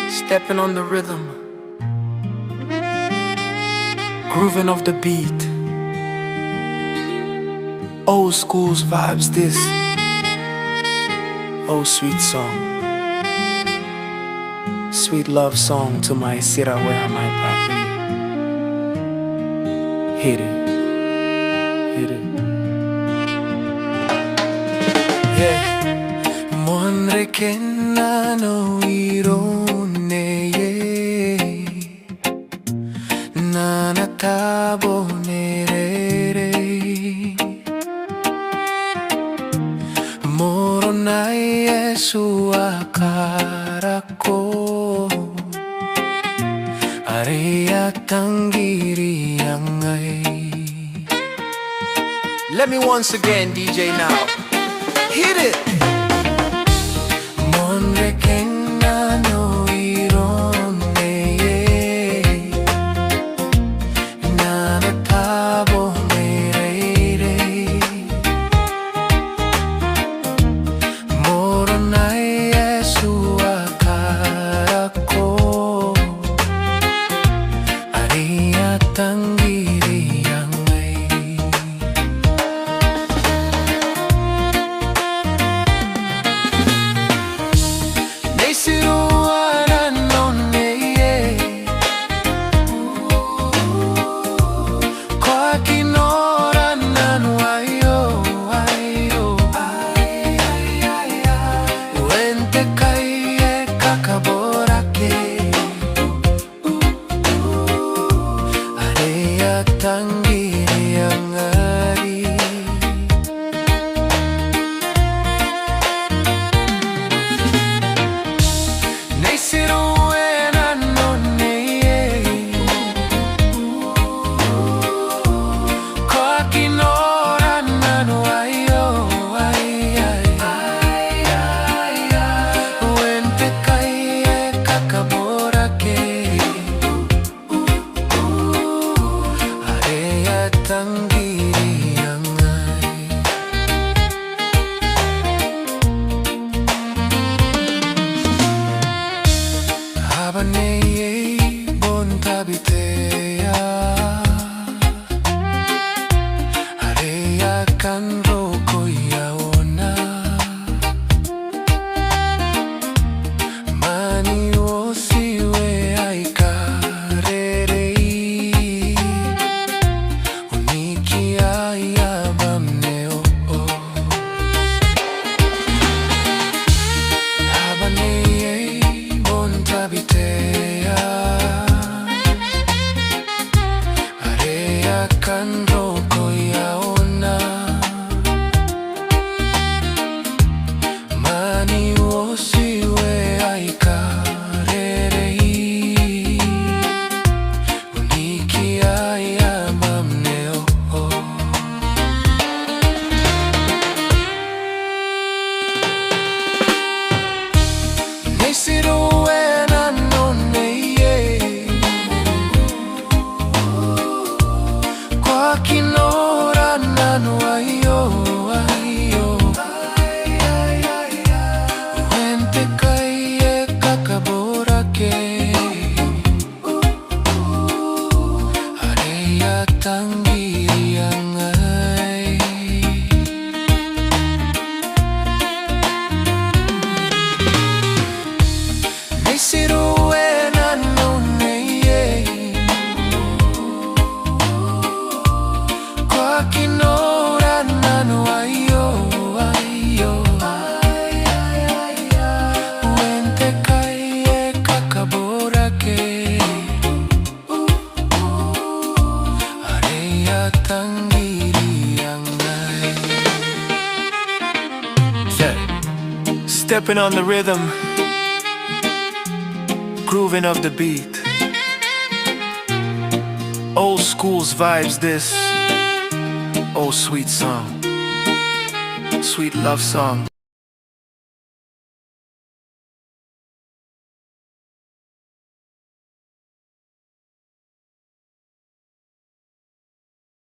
Stepping on the rhythm, grooving off the beat. Old school's vibes this. Oh, sweet song, sweet love song to my Tirouea, my papi. Hit it, hit it. Yeah. Monre kenna no irone ye nanatabo nerere moro na Yesu akarako aria tangiri yangai. Let me once again, DJ, now. Hit it! Monre kenna no irone ye nanatabo nerere moro na Yesu akarako aria tangiri yangai. Tirouea no ye kwa kinora nanu ayo ayo wente kaiye kakaborake areya tangiri yangari. Tirouea no ye kwa kinora nanu ayo wente kaiye kakaborake areya tangiri yangai. Abaneye bontabitea areya kanroko yaona mani osiwe aikarerei unikia yabamneo abaneye bontabitea areya kanroko yaona mani osiwe aikarerei unikia yabamneo. Tirouea no ye kwa kinora nanu ayo wente kaiye kakaborake areya tangiri yangai. Tirouea no ye kwa kinora nanu ayo wente kaiye kakaborake areya tangiri yangai. Stepping on the rhythm, grooving off the beat. Old school's vibes this. Oh, sweet song, sweet love song